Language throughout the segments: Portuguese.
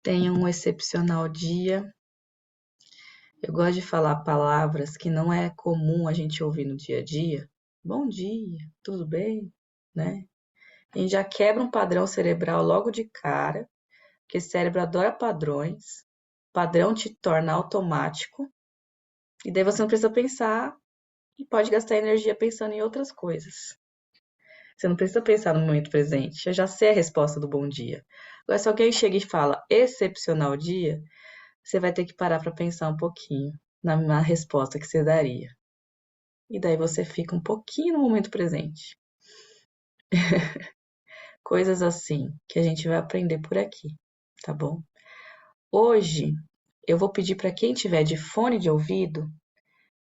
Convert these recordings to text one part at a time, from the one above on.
Tenha um excepcional dia. Eu gosto de falar palavras que não é comum a gente ouvir no dia a dia. Bom dia, tudo bem? Né? A gente já quebra um padrão cerebral logo de cara, porque o cérebro adora padrões. Padrão te torna automático, e daí você não precisa pensar e pode gastar energia pensando em outras coisas. Você não precisa pensar no momento presente. Eu já sei a resposta do bom dia. Agora, se alguém chega e fala excepcional dia, você vai ter que parar para pensar um pouquinho na resposta que você daria. E daí você fica um pouquinho no momento presente. Coisas assim que a gente vai aprender por aqui, tá bom? Hoje eu vou pedir para quem tiver de fone de ouvido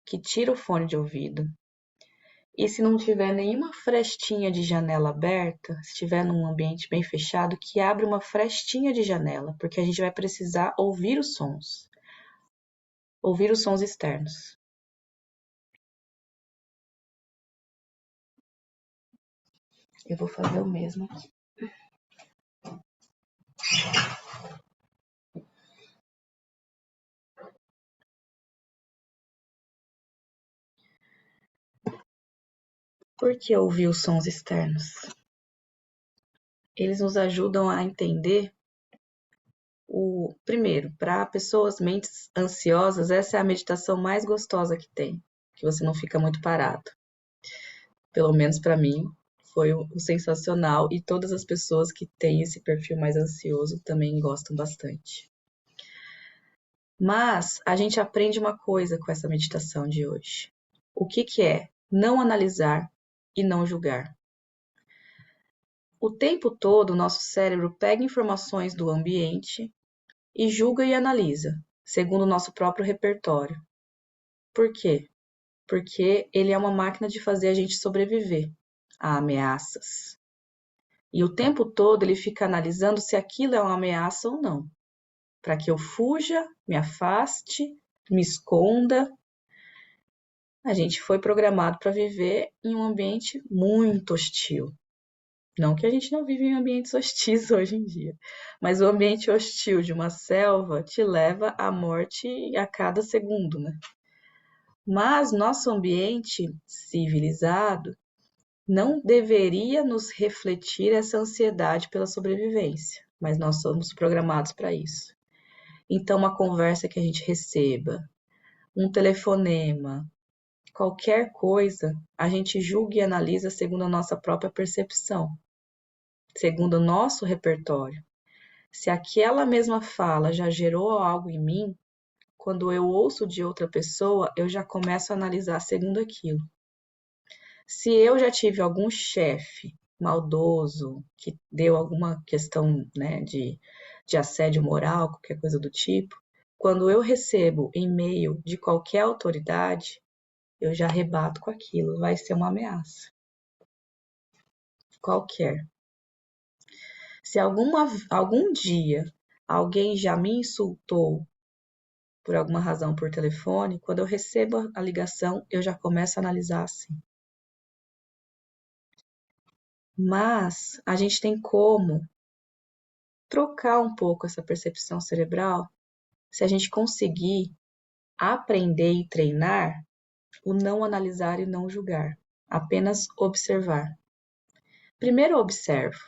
que tira o fone de ouvido. E se não tiver nenhuma frestinha de janela aberta, se estiver num ambiente bem fechado, que abra uma frestinha de janela, porque a gente vai precisar ouvir os sons externos. Eu vou fazer o mesmo aqui. Por que ouvir os sons externos? Eles nos ajudam a entender primeiro, para pessoas mentes ansiosas, essa é a meditação mais gostosa que tem, que você não fica muito parado. Pelo menos para mim, foi o sensacional, e todas as pessoas que têm esse perfil mais ansioso também gostam bastante. Mas a gente aprende uma coisa com essa meditação de hoje. O que é? Não analisar e não julgar. O tempo todo, o nosso cérebro pega informações do ambiente e julga e analisa, segundo o nosso próprio repertório. Por quê? Porque ele é uma máquina de fazer a gente sobreviver a ameaças. E o tempo todo ele fica analisando se aquilo é uma ameaça ou não, para que eu fuja, me afaste, me esconda. A gente foi programado para viver em um ambiente muito hostil. Não que a gente não vive em ambientes hostis hoje em dia, mas o ambiente hostil de uma selva te leva à morte a cada segundo, né? Mas nosso ambiente civilizado não deveria nos refletir essa ansiedade pela sobrevivência, mas nós somos programados para isso. Então, uma conversa que a gente receba, um telefonema, qualquer coisa, a gente julga e analisa segundo a nossa própria percepção, segundo o nosso repertório. Se aquela mesma fala já gerou algo em mim, quando eu ouço de outra pessoa, eu já começo a analisar segundo aquilo. Se eu já tive algum chefe maldoso, que deu alguma questão, né, de assédio moral, qualquer coisa do tipo, quando eu recebo e-mail de qualquer autoridade, eu já rebato com aquilo, vai ser uma ameaça. Qualquer. Se algum dia alguém já me insultou por alguma razão por telefone, quando eu recebo a ligação, eu já começo a analisar assim. Mas a gente tem como trocar um pouco essa percepção cerebral se a gente conseguir aprender e treinar o não analisar e não julgar, apenas observar. Primeiro eu observo,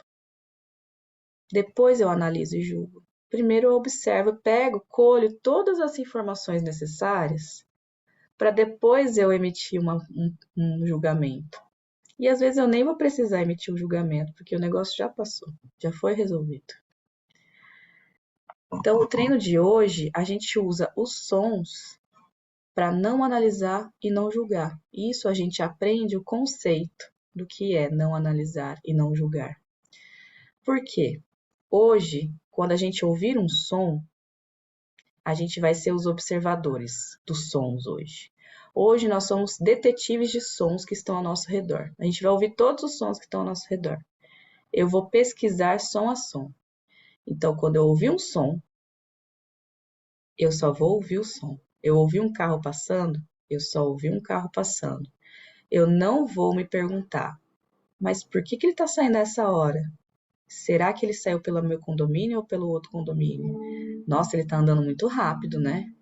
depois eu analiso e julgo. Primeiro eu observo, pego, colho todas as informações necessárias para depois eu emitir um julgamento. E às vezes eu nem vou precisar emitir um julgamento, porque o negócio já passou, já foi resolvido. Então, o treino de hoje, a gente usa os sons para não analisar e não julgar. Isso a gente aprende o conceito do que é não analisar e não julgar. Por quê? Hoje, quando a gente ouvir um som, a gente vai ser os observadores dos sons hoje. Hoje nós somos detetives de sons que estão ao nosso redor. A gente vai ouvir todos os sons que estão ao nosso redor. Eu vou pesquisar som a som. Então, quando eu ouvir um som, eu só vou ouvir o som. Eu ouvi um carro passando, eu só ouvi um carro passando. Eu não vou me perguntar, mas por que ele está saindo nessa hora? Será que ele saiu pelo meu condomínio ou pelo outro condomínio? Nossa, ele tá andando muito rápido, né?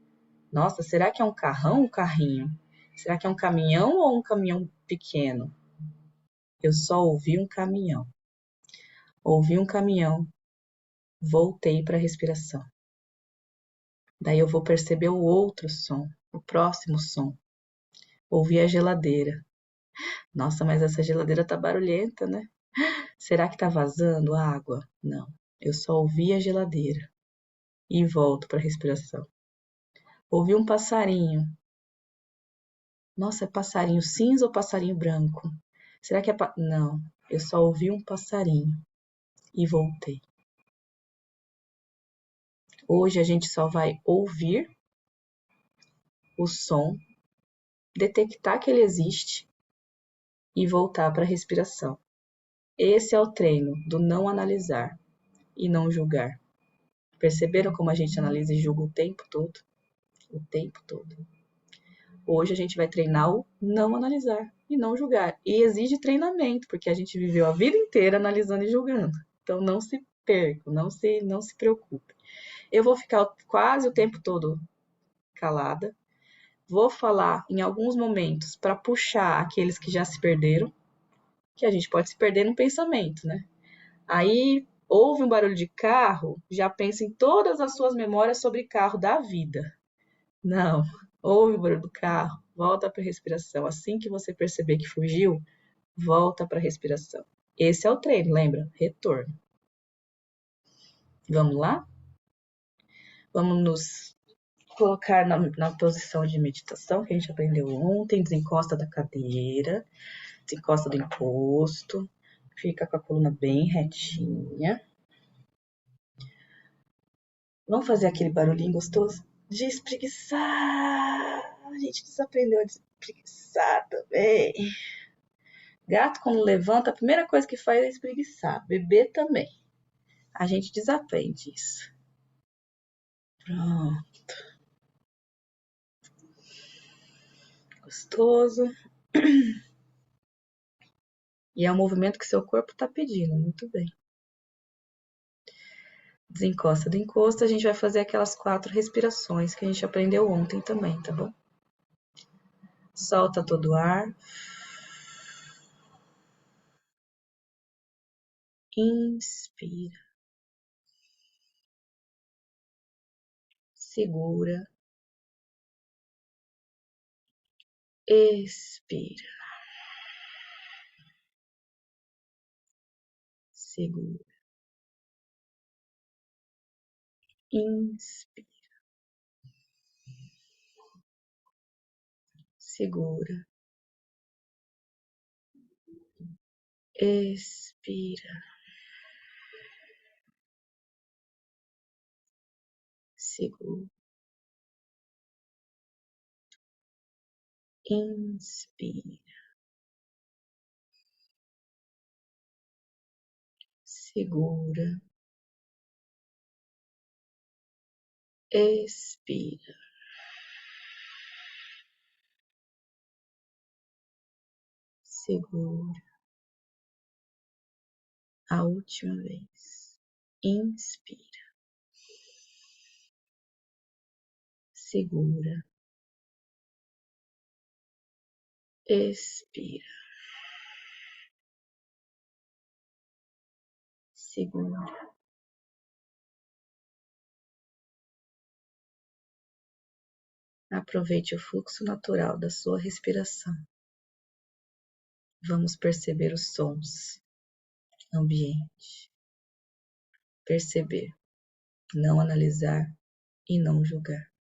Nossa, será que é um carrão ou um carrinho? Será que é um caminhão ou um caminhão pequeno? Eu só ouvi um caminhão. Ouvi um caminhão, voltei para a respiração. Daí eu vou perceber o outro som, o próximo som. Ouvi a geladeira. Nossa, mas essa geladeira tá barulhenta, né? Será que tá vazando água? Não. Eu só ouvi a geladeira e volto para a respiração. Ouvi um passarinho. Nossa, é passarinho cinza ou passarinho branco? Será que é Não, eu só ouvi um passarinho e voltei. Hoje a gente só vai ouvir o som, detectar que ele existe e voltar para a respiração. Esse é o treino do não analisar e não julgar. Perceberam como a gente analisa e julga o tempo todo? O tempo todo. Hoje a gente vai treinar o não analisar e não julgar. E exige treinamento, porque a gente viveu a vida inteira analisando e julgando. Então não se percam, não se preocupe. Eu vou ficar quase o tempo todo calada. Vou falar em alguns momentos para puxar aqueles que já se perderam, que a gente pode se perder no pensamento, né? Aí ouve um barulho de carro, já pensa em todas as suas memórias sobre carro da vida. Não, ouve o barulho do carro, volta para a respiração. Assim que você perceber que fugiu, volta para a respiração. Esse é o treino, lembra? Retorno. Vamos lá? Vamos nos colocar na posição de meditação que a gente aprendeu ontem. Desencosta da cadeira, desencosta do encosto, fica com a coluna bem retinha. Vamos fazer aquele barulhinho gostoso de espreguiçar. A gente desaprendeu a espreguiçar também. Gato, quando levanta, a primeira coisa que faz é espreguiçar. Bebê também. A gente desaprende isso. Pronto. Gostoso. E é o movimento que seu corpo está pedindo. Muito bem. Desencosta do encosto. A gente vai fazer aquelas 4 respirações que a gente aprendeu ontem também, tá bom? Solta todo o ar. Inspira. Segura. Expira. Segura. Inspira. Segura. Expira. Segura. Inspira. Segura. Expira. Segura. A última vez. Inspira. Segura. Expira. Segura. Aproveite o fluxo natural da sua respiração. Vamos perceber os sons, ambiente. Perceber, não analisar e não julgar.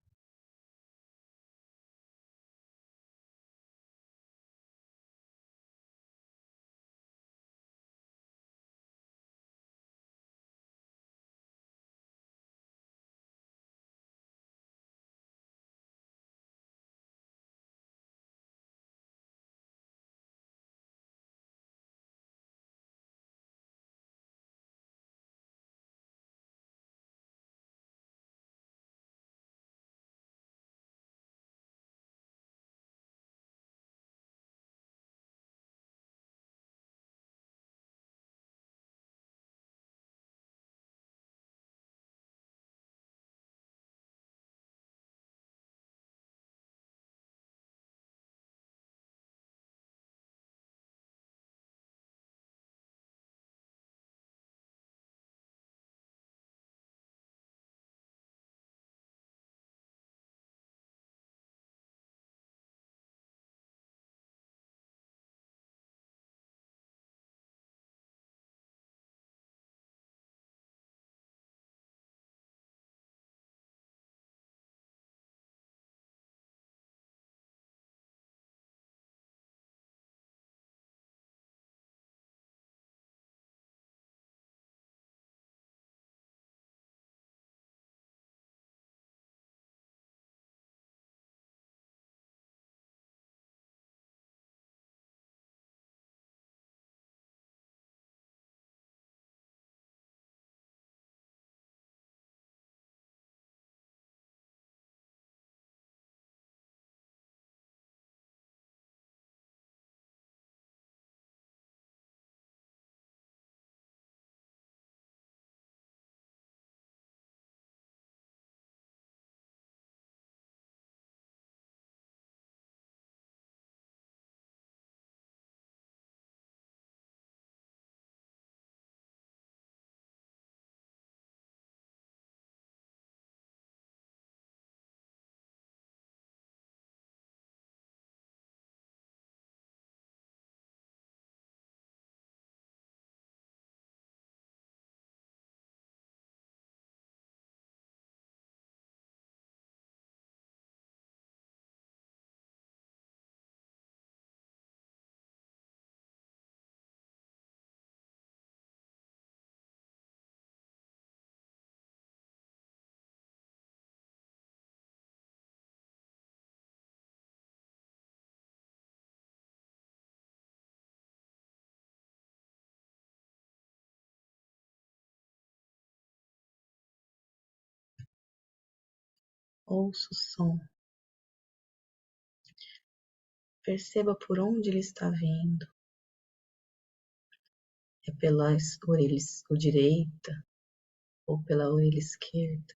Ouça o som. Perceba por onde ele está vindo. É pela orelha direita ou pela orelha esquerda?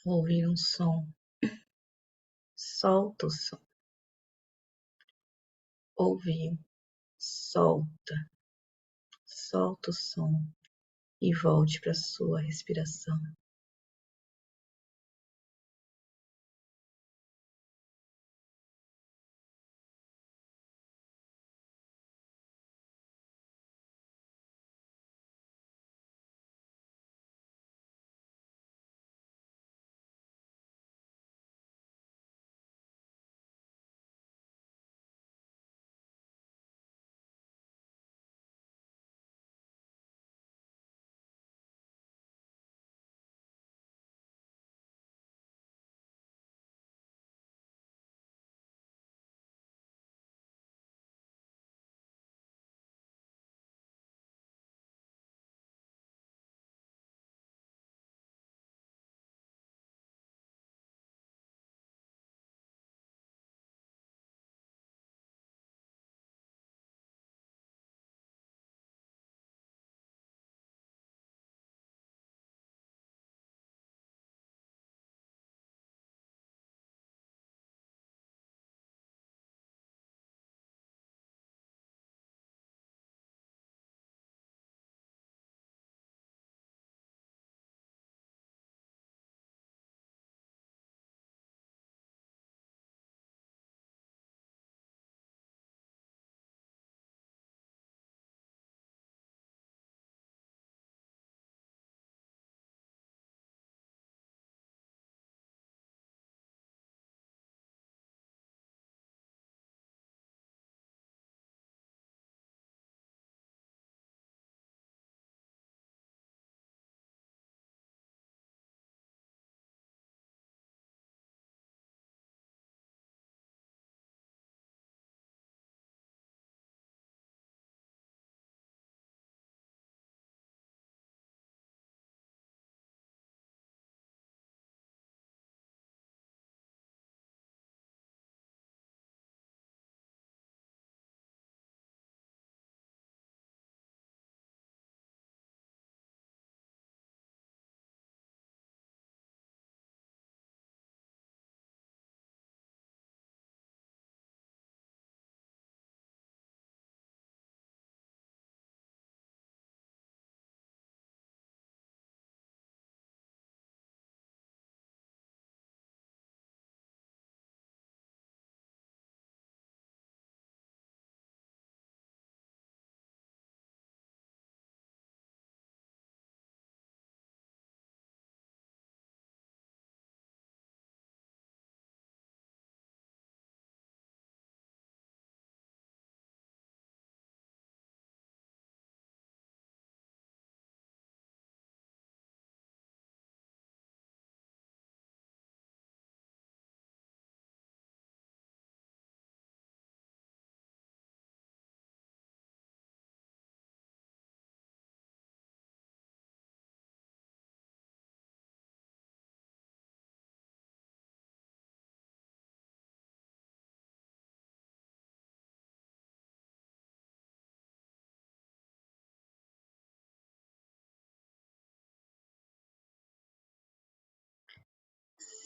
Ao ouvir um som, solta o som. Ouviu, solta, solta o som e volte para sua respiração.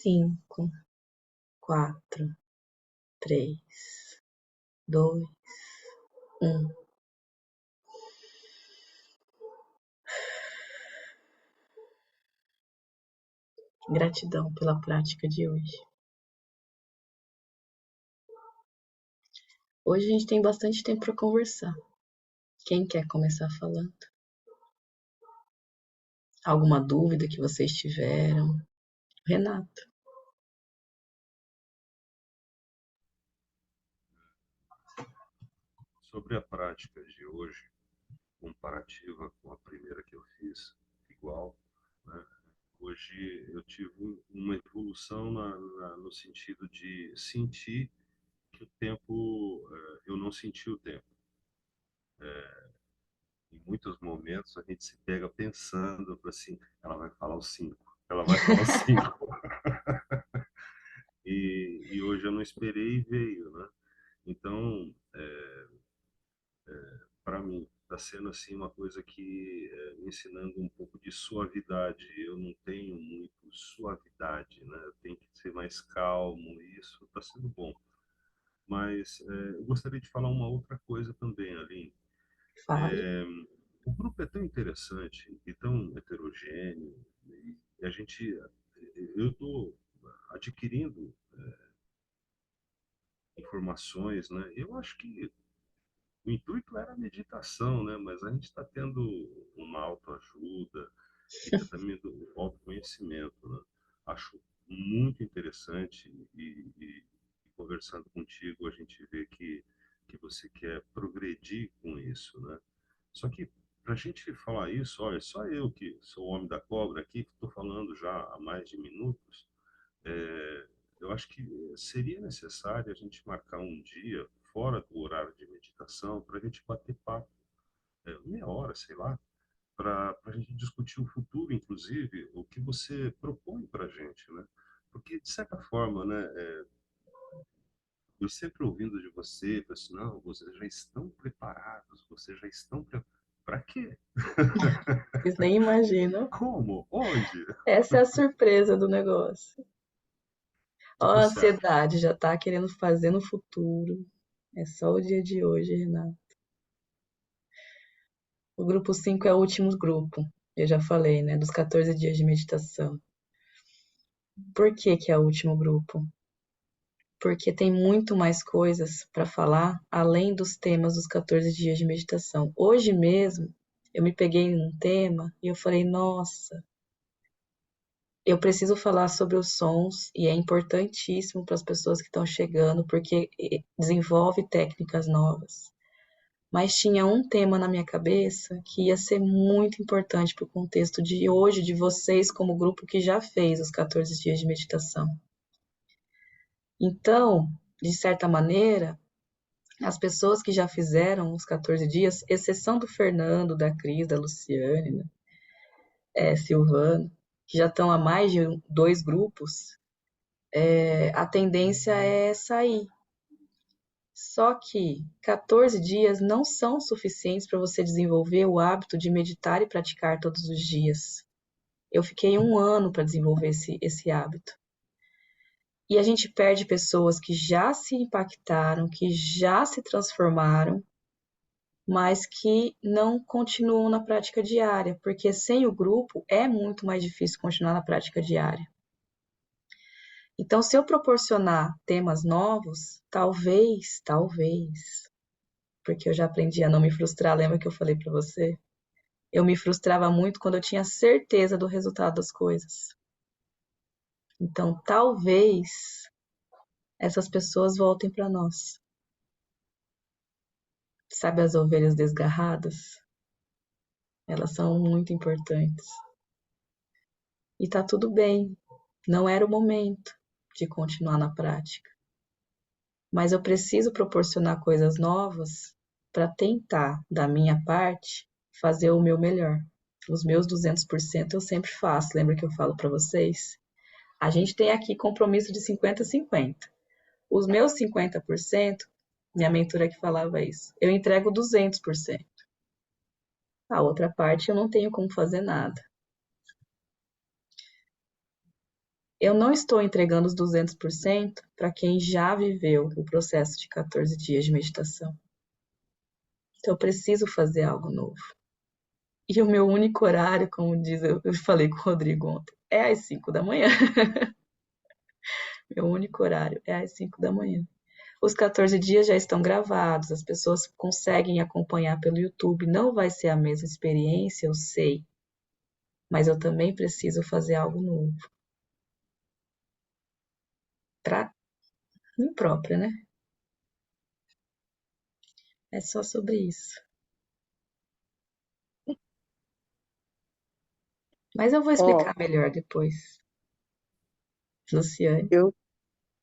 5, 4, 3, 2, 1. Gratidão pela prática de hoje. Hoje a gente tem bastante tempo para conversar. Quem quer começar falando? Alguma dúvida que vocês tiveram? Renato. Sobre a prática de hoje, comparativa com a primeira que eu fiz, igual, né? Hoje eu tive uma evolução no sentido de sentir que o tempo, eu não senti o tempo. Em muitos momentos a gente se pega pensando assim, ela vai falar os cinco, ela vai falar os cinco. E hoje eu não esperei e veio, né? Então, para mim, está sendo assim uma coisa que me ensinando um pouco de suavidade. Eu não tenho muito suavidade, né? Eu tenho que ser mais calmo. E isso está sendo bom. Mas eu gostaria de falar uma outra coisa também, Aline. Fale. O grupo é tão interessante e tão heterogêneo e a gente, eu estou adquirindo informações, né? Eu acho que o intuito era a meditação, né? Mas a gente está tendo uma autoajuda e também do autoconhecimento, né? Acho muito interessante e conversando contigo a gente vê que você quer progredir com isso, né? Só que para a gente falar isso, olha, só eu que sou o homem da cobra aqui, que estou falando já há mais de minutos, é, eu acho que seria necessário a gente marcar um dia fora do horário de meditação para a gente bater papo, meia hora, sei lá, para a gente discutir o futuro, inclusive, o que você propõe para a gente, né? Porque, de certa forma, né, eu sempre ouvindo de você, eu assim, não, vocês já estão preparados, vocês já estão para quê? Vocês nem imaginam. Como? Onde? Essa é a surpresa do negócio. Ó, Tipo a assim, ah, ansiedade já tá querendo fazer no futuro. É só o dia de hoje, Renato. O grupo 5 é o último grupo. Eu já falei, né? Dos 14 dias de meditação. Por que que é o último grupo? Porque tem muito mais coisas para falar além dos temas dos 14 dias de meditação. Hoje mesmo, eu me peguei em um tema e eu falei, nossa, eu preciso falar sobre os sons e é importantíssimo para as pessoas que estão chegando, porque desenvolve técnicas novas. Mas tinha um tema na minha cabeça que ia ser muito importante para o contexto de hoje, de vocês como grupo que já fez os 14 dias de meditação. Então, de certa maneira, as pessoas que já fizeram os 14 dias, exceção do Fernando, da Cris, da Luciane, né, Silvano, que já estão há mais de dois grupos, a tendência é sair. Só que 14 dias não são suficientes para você desenvolver o hábito de meditar e praticar todos os dias. Eu fiquei um ano para desenvolver esse hábito. E a gente perde pessoas que já se impactaram, que já se transformaram, mas que não continuam na prática diária, porque sem o grupo é muito mais difícil continuar na prática diária. Então, se eu proporcionar temas novos, talvez, porque eu já aprendi a não me frustrar, lembra que eu falei para você? Eu me frustrava muito quando eu tinha certeza do resultado das coisas. Então, talvez essas pessoas voltem para nós. Sabe as ovelhas desgarradas? Elas são muito importantes. E tá tudo bem. Não era o momento de continuar na prática. Mas eu preciso proporcionar coisas novas para tentar, da minha parte, fazer o meu melhor. Os meus 200% eu sempre faço. Lembra que eu falo para vocês? A gente tem aqui compromisso de 50-50. Os meus 50%, minha mentora que falava isso, eu entrego 200%. A outra parte eu não tenho como fazer nada. Eu não estou entregando os 200% para quem já viveu o processo de 14 dias de meditação. Então, eu preciso fazer algo novo. E o meu único horário, como diz, eu falei com o Rodrigo ontem, é às 5 da manhã. Meu único horário é às 5 da manhã. Os 14 dias já estão gravados, as pessoas conseguem acompanhar pelo YouTube. Não vai ser a mesma experiência, eu sei, mas eu também preciso fazer algo novo. Para mim própria, né? É só sobre isso. Mas eu vou Ó, explicar melhor depois, Luciane. eu,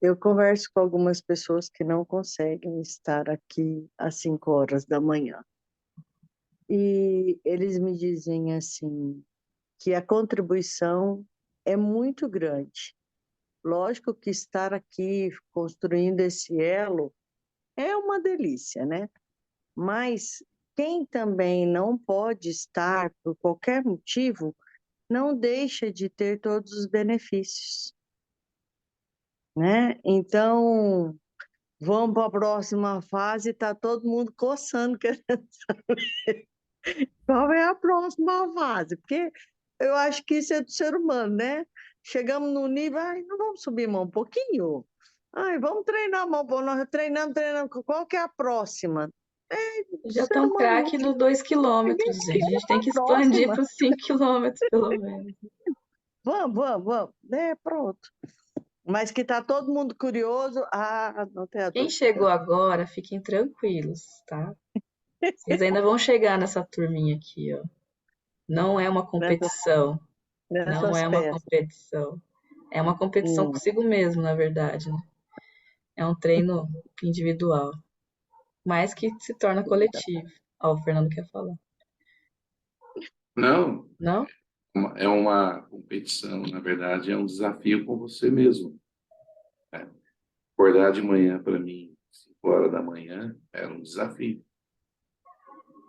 eu converso com algumas pessoas que não conseguem estar aqui às 5 horas da manhã. E eles me dizem assim, que a contribuição é muito grande. Lógico que estar aqui construindo esse elo é uma delícia, né? Mas quem também não pode estar por qualquer motivo, não deixa de ter todos os benefícios, né? Então, vamos para a próxima fase, está todo mundo coçando, querendo saber qual é a próxima fase, porque eu acho que isso é do ser humano, né? Chegamos no nível, ai, não vamos subir mão um pouquinho? Ai, vamos treinar a mão, pô, nós treinando, qual que é a próxima? É do Já ser estão humano craque mesmo, no 2 ninguém quilômetros, gente. A quer gente tem a que expandir próxima. para os 5 quilômetros, pelo menos. Vamos. É, pronto. Mas que tá todo mundo curioso, não tem a Quem chegou dúvida. agora, fiquem tranquilos, tá? Vocês ainda vão chegar nessa turminha aqui, ó. Não é uma Nessas, competição. Não nessas é uma peças. competição. É uma competição Hum. consigo mesmo, na verdade, né? É um treino individual, mas que se torna coletivo. Ó, o Fernando quer falar. Não, Não? é uma competição, na verdade, é um desafio com você mesmo. Né? Acordar de manhã, para mim, 5 horas da manhã, era um desafio.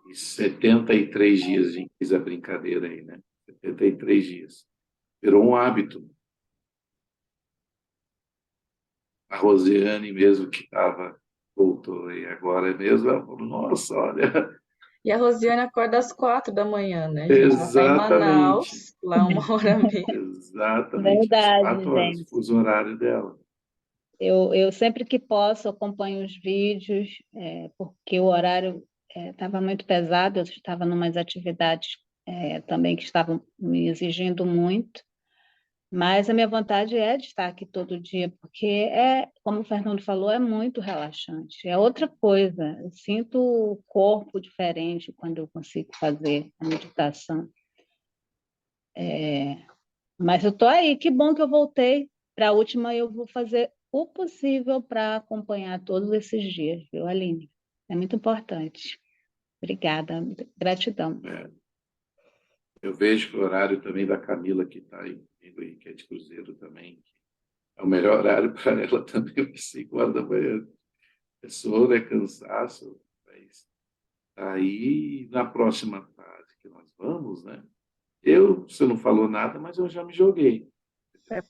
E 73 dias a gente fez a brincadeira aí, né? 73 dias. Virou um hábito. A Rosiane mesmo que estava, voltou e agora mesmo, ela falou, nossa, olha, E a Rosiane acorda às 4 da manhã, né, gente? Ela tá em exatamente, Manaus, lá 1 hora e meia. exatamente, às Verdade, 4 horas, o gente. fuso horário dela. Eu sempre que posso acompanho os vídeos, porque o horário estava muito pesado, eu estava em umas atividades também que estavam me exigindo muito, mas a minha vontade é de estar aqui todo dia, porque como o Fernando falou, é muito relaxante, é outra coisa. Eu sinto o corpo diferente quando eu consigo fazer a meditação. Mas eu estou aí, que bom que eu voltei. Para a última, eu vou fazer o possível para acompanhar todos esses dias, viu, Aline? É muito importante. Obrigada, gratidão. É, eu vejo que o horário também da Camila, que está aí comigo aí, que é de Cruzeiro também, é o melhor horário para ela também, às 5 horas da manhã. É sono, é cansaço, mas aí na próxima fase que nós vamos, né? Você não falou nada, mas eu já me joguei. É,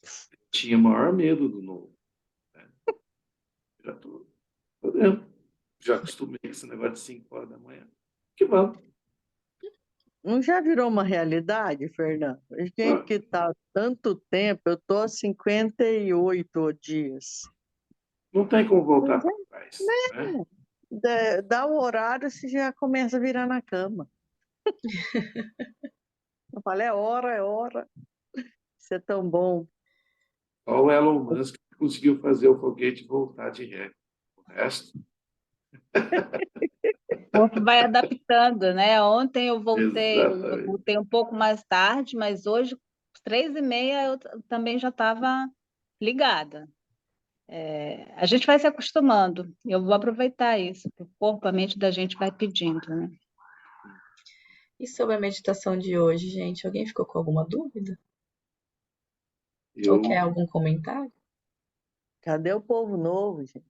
Tinha maior medo do novo. Né? Já estou dentro. Já acostumei com esse negócio de 5 horas da manhã. Que vamos. não já virou uma realidade, Fernando? A gente Ah, que está tanto tempo, eu estou há 58 dias. não tem como voltar Pois para é, trás. Né? dá o horário, você já começa a virar na cama. Eu falo, é hora. Isso é tão bom. Só o Elon Musk conseguiu fazer o foguete voltar de ré. O resto, O corpo vai adaptando, né? Ontem eu exatamente. voltei um pouco mais tarde, mas hoje, às 3h30, eu também já estava ligada. A gente vai se acostumando. Eu vou aproveitar isso, porque o corpo, a mente da gente vai pedindo, né? E sobre a meditação de hoje, gente? Alguém ficou com alguma dúvida? Ou quer Eu, algum comentário? Cadê o povo novo, gente?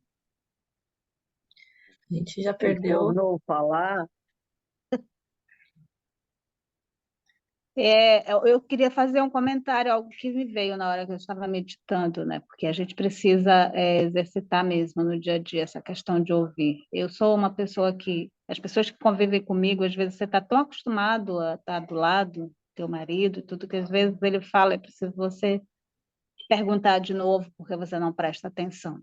A gente já O povo perdeu. novo falar. Eu queria fazer um comentário, algo que me veio na hora que eu estava meditando, né? Porque a gente precisa exercitar mesmo no dia a dia essa questão de ouvir. Eu sou uma pessoa que, as pessoas que convivem comigo, às vezes você está tão acostumado a estar do lado do teu marido, tudo que às vezes ele fala, é preciso você perguntar de novo, porque você não presta atenção.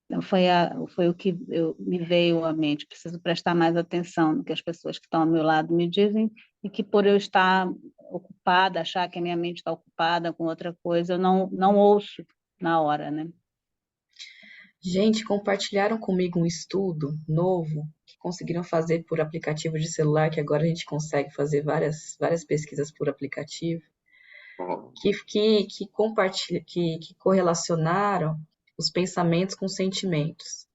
Então, foi o que me veio à mente. Preciso prestar mais atenção no que as pessoas que estão ao meu lado me dizem, e que por eu estar ocupada, achar que a minha mente está ocupada com outra coisa, eu não ouço na hora, né? Gente, compartilharam comigo um estudo novo que conseguiram fazer por aplicativo de celular, que agora a gente consegue fazer várias pesquisas por aplicativo, que correlacionaram os pensamentos com sentimentos.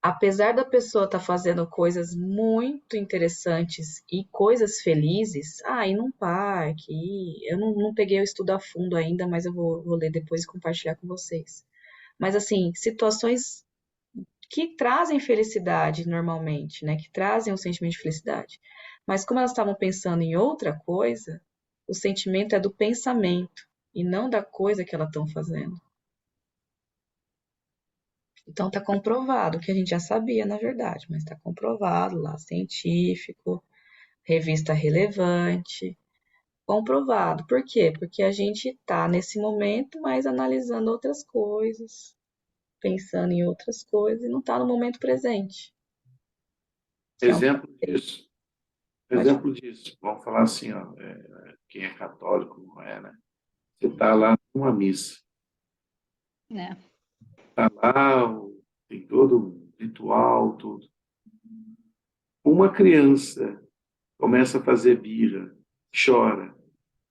Apesar da pessoa estar fazendo coisas muito interessantes e coisas felizes, ir num parque, eu não peguei o estudo a fundo ainda, mas eu vou ler depois e compartilhar com vocês. Mas, assim, situações que trazem felicidade normalmente, né? Que trazem um sentimento de felicidade. Mas como elas estavam pensando em outra coisa, o sentimento é do pensamento e não da coisa que elas estão fazendo. Então está comprovado, que a gente já sabia, na verdade, mas está comprovado lá, científico, revista relevante, comprovado. Por quê? Porque a gente está nesse momento, mas analisando outras coisas, pensando em outras coisas e não está no momento presente. Que é um... Exemplo disso, vamos falar assim, ó, quem é católico não é, né? Você está lá numa missa, está lá, tem todo o ritual, tudo. Uma criança começa a fazer birra, chora,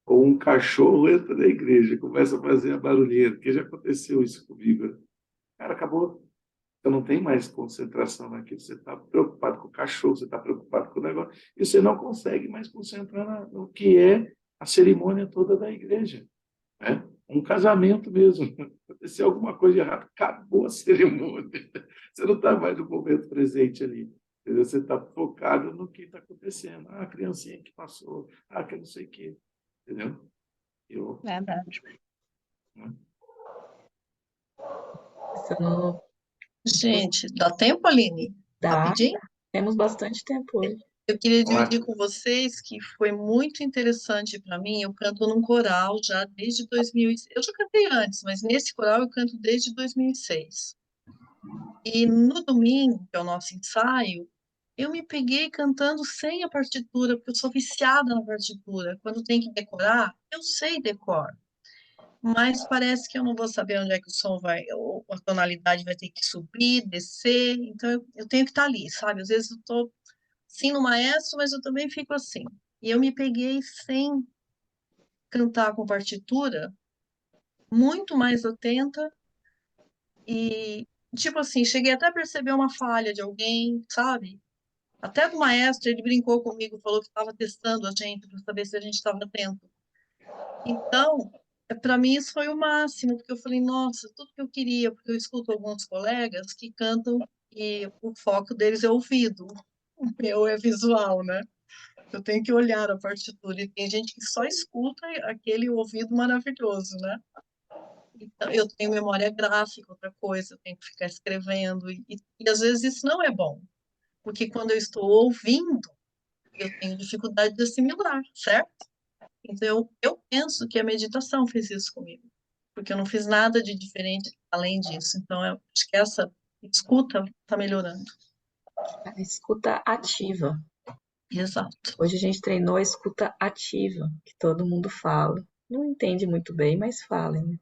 ou um cachorro entra na igreja e começa a fazer a barulheira, que já aconteceu isso comigo. Cara, acabou. Você não tem mais concentração naquilo. Você está preocupado com o cachorro, você está preocupado com o negócio, e você não consegue mais concentrar no que é a cerimônia toda da igreja. Né? Um casamento mesmo. Aconteceu alguma coisa de errado, acabou a cerimônia. Você não está mais no momento presente ali. Entendeu? Você está focado no que está acontecendo. A criancinha que passou, que não sei o quê. Entendeu? Verdade. Né? Gente, dá tempo, Aline? Dá. Rapidinho? Temos bastante tempo hoje. Eu queria dividir com vocês que foi muito interessante para mim. Eu canto num coral já desde 2006. Eu já cantei antes, mas nesse coral eu canto desde 2006. E no domingo, que é o nosso ensaio, eu me peguei cantando sem a partitura, porque eu sou viciada na partitura. Quando tem que decorar, eu sei decor. Mas parece que eu não vou saber onde é que o som vai, ou a tonalidade vai ter que subir, descer. Então eu tenho que estar ali, sabe? Às vezes eu estou sim no maestro, mas eu também fico assim. E eu me peguei sem cantar com partitura, muito mais atenta e, tipo assim, cheguei até a perceber uma falha de alguém, sabe? Até do maestro, ele brincou comigo, falou que estava testando a gente para saber se a gente estava atento. Então, para mim isso foi o máximo, porque eu falei, nossa, tudo que eu queria, porque eu escuto alguns colegas que cantam e o foco deles é o ouvido, o meu é visual, né? Eu tenho que olhar a partitura. E tem gente que só escuta aquele ouvido maravilhoso, né? Então, eu tenho memória gráfica, outra coisa, eu tenho que ficar escrevendo. E às vezes isso não é bom, porque quando eu estou ouvindo, eu tenho dificuldade de assimilar, certo? Então, eu penso que a meditação fez isso comigo, porque eu não fiz nada de diferente além disso. Então, eu acho que essa escuta está melhorando. A escuta ativa. Exato. Hoje a gente treinou a escuta ativa, que todo mundo fala. Não entende muito bem, mas fala, né?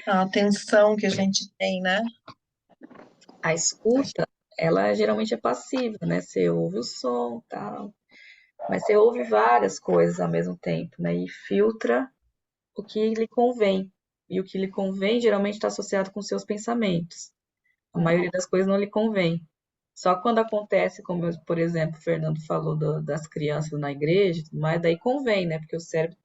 A atenção que a gente tem, né? A escuta, ela geralmente é passiva, né? Você ouve o som, tal, mas você ouve várias coisas ao mesmo tempo, né? E filtra o que lhe convém. E o que lhe convém geralmente está associado com seus pensamentos. A maioria das coisas não lhe convém. Só quando acontece, como, por exemplo, o Fernando falou das crianças na igreja, mas daí convém, né? Porque o cérebro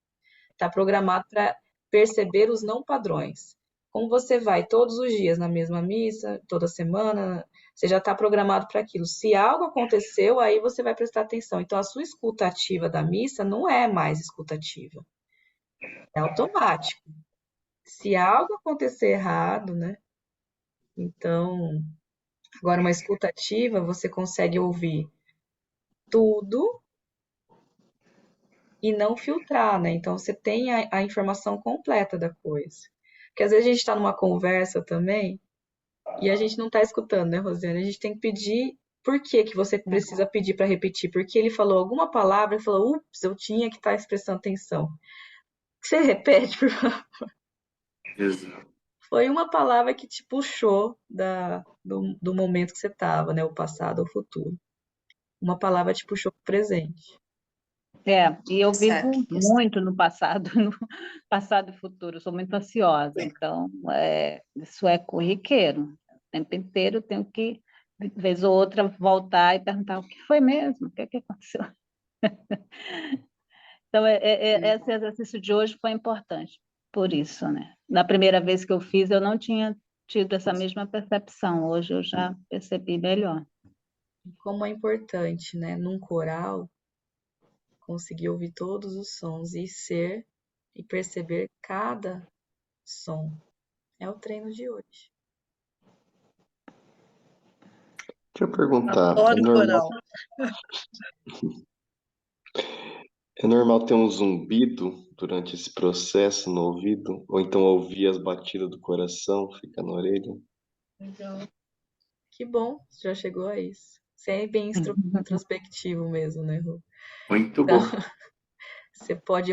está programado para perceber os não padrões. Como você vai todos os dias na mesma missa, toda semana, Você já está programado para aquilo. Se algo aconteceu, aí você vai prestar atenção. Então, a sua escuta ativa da missa não é mais escuta ativa. É automático. Se algo acontecer errado, né? Então, agora uma escuta ativa, você consegue ouvir tudo e não filtrar, né? Então, você tem a informação completa da coisa. Porque às vezes a gente está numa conversa também e a gente não está escutando, né, Rosiane? A gente tem que pedir por que que você precisa pedir para repetir. Porque ele falou alguma palavra e falou, ups, eu tinha que estar prestando atenção. Você repete, por favor. Exato. Foi uma palavra que te puxou do momento que você estava, né? O passado ou o futuro. Uma palavra te puxou para o presente. E eu vivo Certo. muito no passado e futuro, sou muito ansiosa, então isso é corriqueiro. O tempo inteiro eu tenho que, de vez ou outra, voltar e perguntar o que foi mesmo, o que aconteceu. Então, esse exercício de hoje foi importante, por isso, né? Na primeira vez que eu fiz, eu não tinha tido essa mesma percepção, hoje eu já percebi melhor. Como é importante, né? Num coral, conseguir ouvir todos os sons e ser e perceber cada som. É o treino de hoje. Deixa eu perguntar, Adoro coral. é normal ter um zumbido durante esse processo no ouvido? Ou então ouvir as batidas do coração, fica na orelha? Então, que bom, você já chegou a isso. Você é bem introspectivo mesmo, né, Ru? Muito Então, bom. você pode